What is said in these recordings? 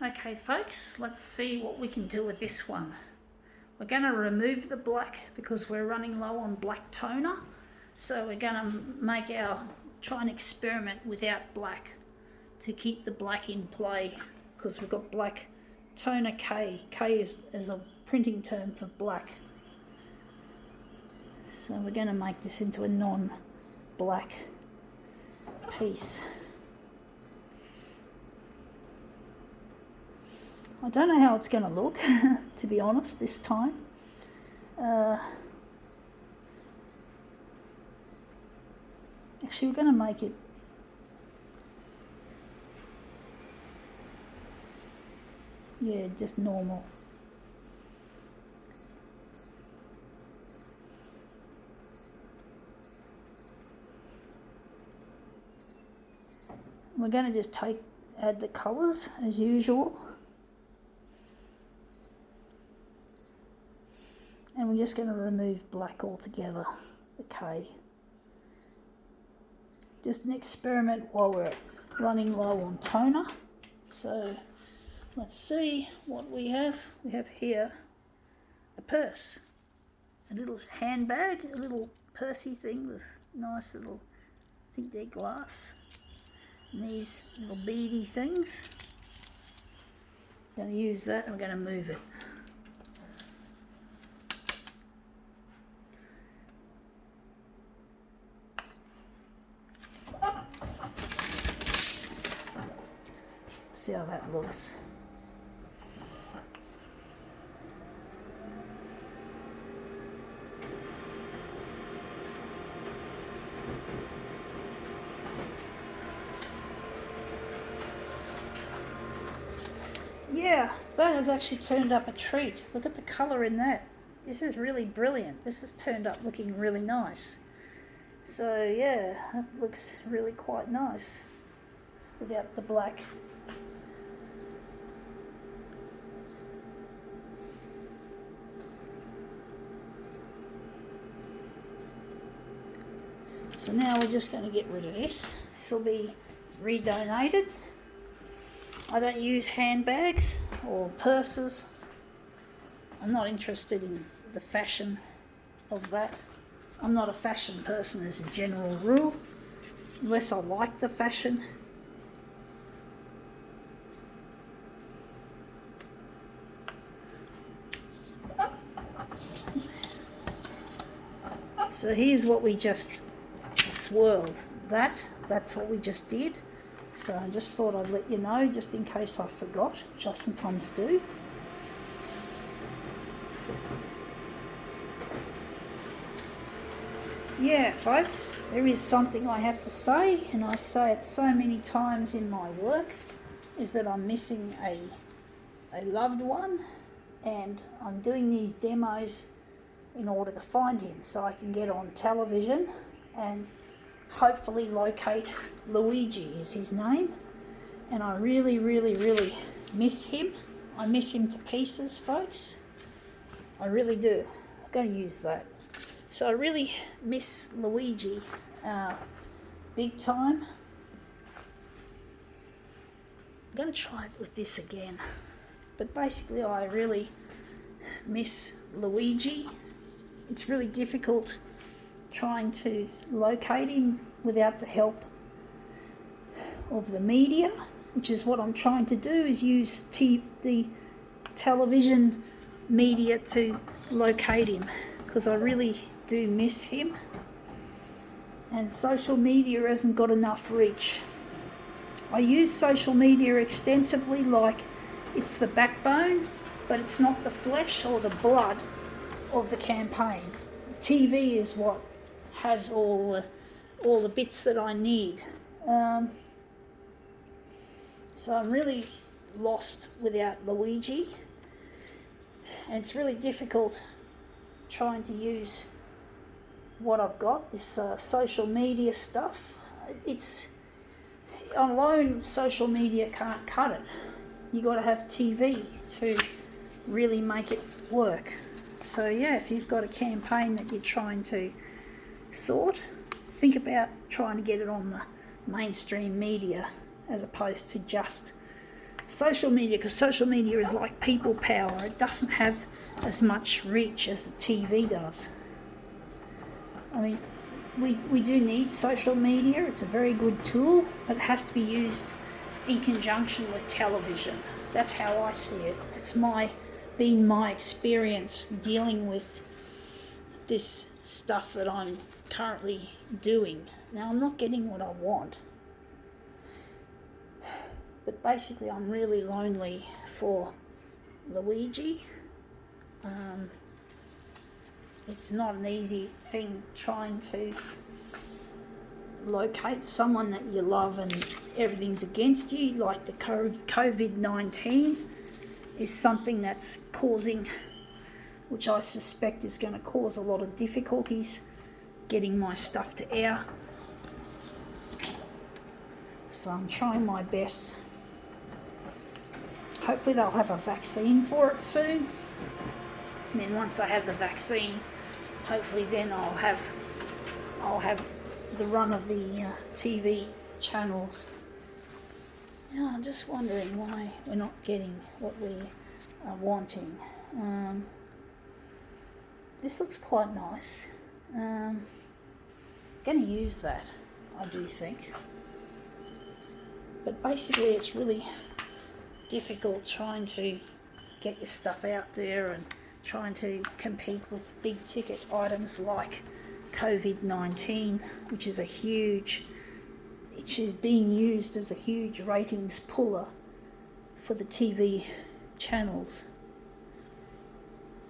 Okay folks, let's see what we can do with this one. We're going to remove the black because we're running low on black toner. So we're going to try and experiment without black to keep the black in play, because we've got black toner K. K is a printing term for black. So we're going to make this into a non-black piece. I don't know how it's going to look, to be honest, this time. Actually, we're going to make it just normal. We're going to just add the colours as usual. And we're just going to remove black altogether, the K. Just an experiment while we're running low on toner. So let's see what we have. We have here a purse, a little handbag, a little pursey thing with nice little, I think they're glass. And these little beady things. I'm going to use that and we're going to move it. See how that looks. Yeah, that has actually turned up a treat. Look at the colour in that. This is really brilliant. This has turned up looking really nice. So yeah, that looks really quite nice without the black. So now we're just going to get rid of this. This will be redonated. I don't use handbags or purses. I'm not interested in the fashion of that. I'm not a fashion person as a general rule, unless I like the fashion. So here's what we just swirled. That's what we just did. So I just thought I'd let you know, just in case I forgot, which I sometimes do. Yeah, folks, there is something I have to say, and I say it so many times in my work, is that I'm missing a loved one, and I'm doing these demos in order to find him so I can get on television and hopefully locate Luigi is his name. And I really, really, really miss him. I miss him to pieces, folks. I really do. I'm going to use that. So I really miss Luigi big time. I'm going to try it with this again. But basically I really miss Luigi. It's really difficult trying to locate him without the help of the media, which is what I'm trying to do, is use the television media to locate him, because I really do miss him, and social media hasn't got enough reach. I use social media extensively, like it's the backbone, but it's not the flesh or the blood of the campaign. TV is what has all the bits that I need. So I'm really lost without Luigi, and it's really difficult trying to use what I've got, this social media stuff. It's alone, social media can't cut it. You got to have TV to really make it work. So yeah, if you've got a campaign that you're trying to sort, think about trying to get it on the mainstream media as opposed to just social media, because social media is like people power. It doesn't have as much reach as the TV does. I mean, we do need social media. It's a very good tool, but it has to be used in conjunction with television. That's how I see it. It's been my experience dealing with this stuff that I'm currently doing. Now, I'm not getting what I want, but basically I'm really lonely for Luigi. It's not an easy thing trying to locate someone that you love and everything's against you, like the COVID-19 is something that's causing, which I suspect is going to cause a lot of difficulties getting my stuff to air. So I'm trying my best. Hopefully they'll have a vaccine for it soon. And then once they have the vaccine, hopefully then I'll have the run of the TV channels. Yeah, I'm just wondering why we're not getting what we are wanting. This looks quite nice. Going to use that, I do think. But basically it's really difficult trying to get your stuff out there and trying to compete with big ticket items like COVID-19, which is being used as a huge ratings puller for the TV channels.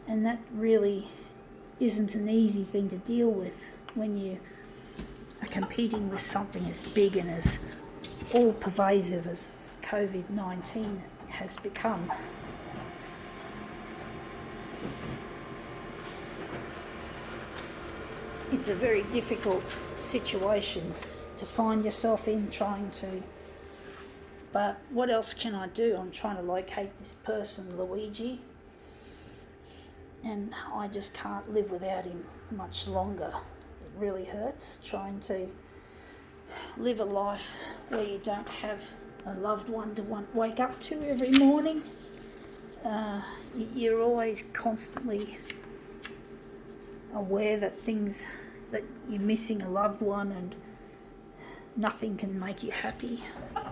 And that really isn't an easy thing to deal with when you are competing with something as big and as all pervasive as COVID-19 has become. It's a very difficult situation to find yourself in trying to, but what else can I do? I'm trying to locate this person, Luigi, and I just can't live without him much longer. It really hurts trying to live a life where you don't have a loved one to wake up to every morning. You're always constantly aware that you're missing a loved one and nothing can make you happy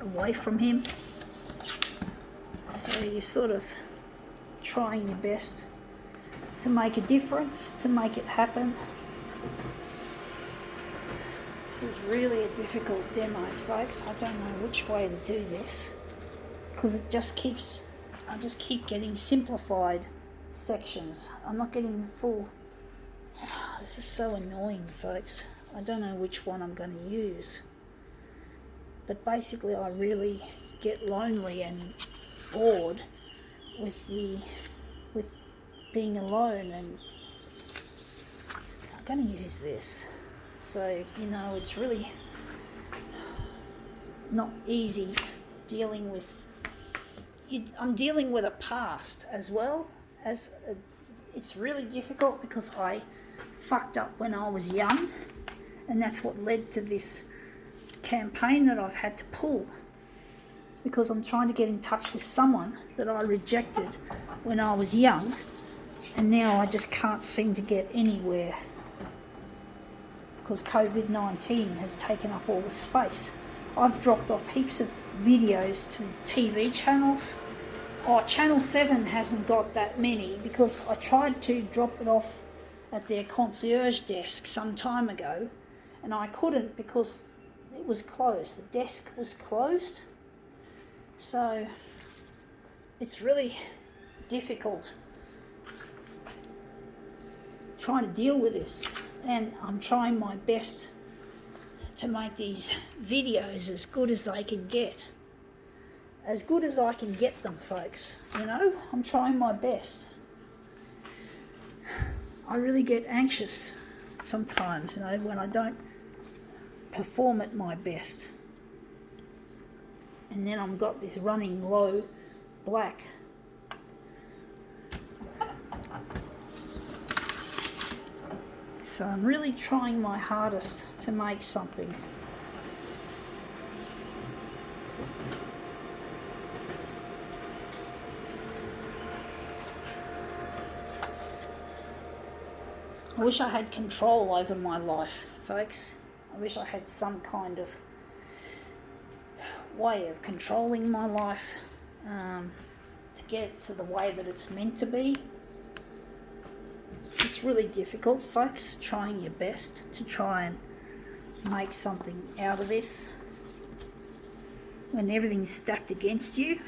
away from him. So you're sort of trying your best to make a difference, to make it happen. This is really a difficult demo, folks. I don't know which way to do this because I just keep getting simplified sections. I'm not getting full. This is so annoying, folks. I don't know which one I'm going to use. But basically I really get lonely and bored with being alone, and I'm going to use this. So, it's really not easy dealing with... I'm dealing with a past as well. It's really difficult because I fucked up when I was young, and that's what led to this campaign that I've had to pull, because I'm trying to get in touch with someone that I rejected when I was young, and now I just can't seem to get anywhere because COVID-19 has taken up all the space. I've dropped off heaps of videos to TV channels. Channel 7 hasn't got that many because I tried to drop it off at their concierge desk some time ago and I couldn't because it was closed. The desk was closed. So it's really difficult trying to deal with this, and I'm trying my best to make these videos as good as they can get. As good as I can get them, folks. I'm trying my best. I really get anxious sometimes, when I don't perform at my best. And then I've got this running low black. So I'm really trying my hardest to make something. I wish I had control over my life, folks. I wish I had some kind of way of controlling my life to get it to the way that it's meant to be. It's really difficult, folks, trying your best to try and make something out of this when everything's stacked against you.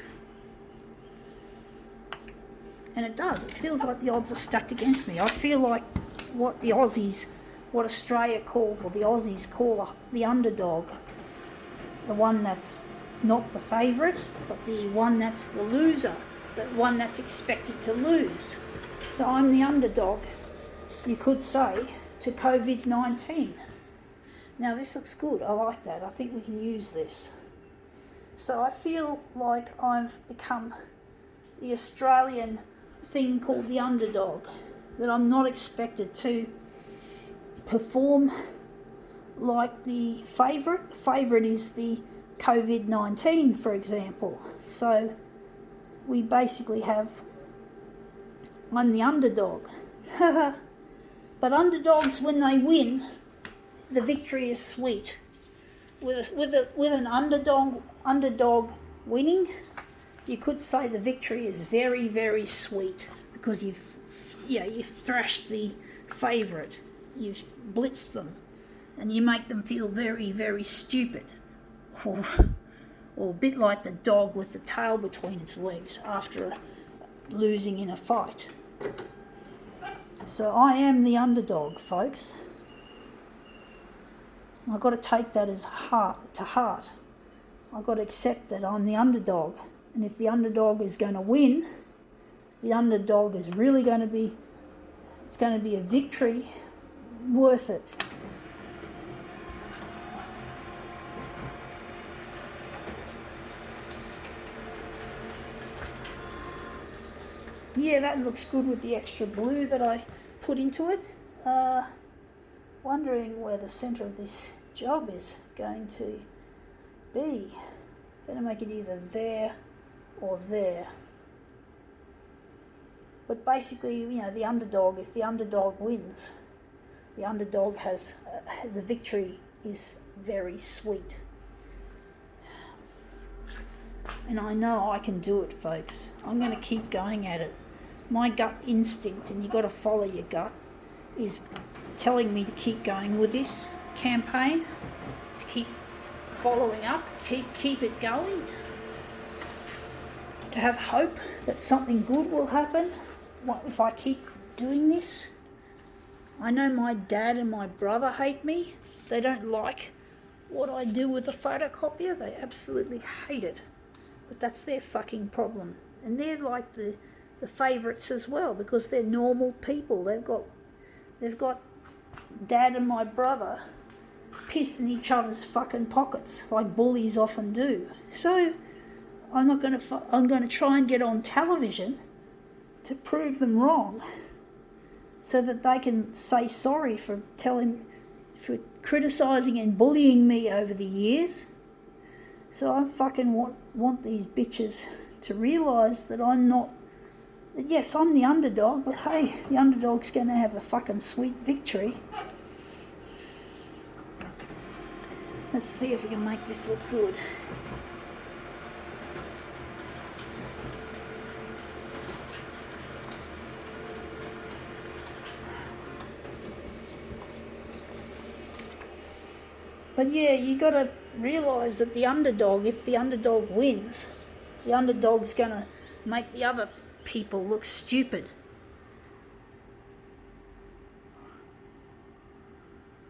And it does. It feels like the odds are stacked against me. I feel like what Australia calls, or the Aussies call the underdog, the one that's not the favourite, but the one that's the loser, the one that's expected to lose. So I'm the underdog, you could say, to COVID-19. Now this looks good. I like that. I think we can use this. So I feel like I've become the Australian thing called the underdog, that I'm not expected to perform like the favourite. The favourite is the COVID-19, for example. So we basically have, I'm the underdog. But underdogs, when they win, the victory is sweet. With an underdog winning, you could say the victory is very, very sweet, because you've thrashed the favourite, you've blitzed them, and you make them feel very, very stupid, or a bit like the dog with the tail between its legs after losing in a fight. So I am the underdog, folks. I've got to take that to heart. I've got to accept that I'm the underdog. And if the underdog is going to win, the underdog is really going to be, it's going to be a victory worth it. Yeah, that looks good with the extra blue that I put into it. Wondering where the centre of this job is going to be. Going to make it either there or there. But basically, the underdog, if the underdog wins, the underdog has, the victory is very sweet. And I know I can do it, folks. I'm going to keep going at it. My gut instinct, and you've got to follow your gut, is telling me to keep going with this campaign, to keep following up, keep it going, to have hope that something good will happen. What if I keep doing this? I know my dad and my brother hate me. They don't like what I do with the photocopier. They absolutely hate it. But that's their fucking problem. And they're like the favourites as well, because they're normal people. They've got dad and my brother piss in each other's fucking pockets like bullies often do. So I'm going to try and get on television to prove them wrong, so that they can say sorry for criticising and bullying me over the years. So I fucking want these bitches to realise that yes, I'm the underdog, but hey, the underdog's going to have a fucking sweet victory. Let's see if we can make this look good. But yeah, you got to realise that the underdog, if the underdog wins, the underdog's going to make the other people look stupid.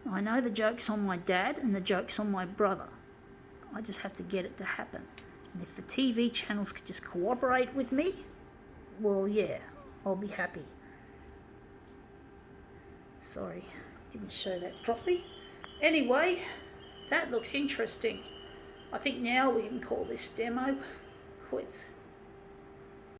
I know the joke's on my dad and the joke's on my brother. I just have to get it to happen. And if the TV channels could just cooperate with me, well, yeah, I'll be happy. Sorry, didn't show that properly. Anyway, that looks interesting. I think now we can call this demo quits.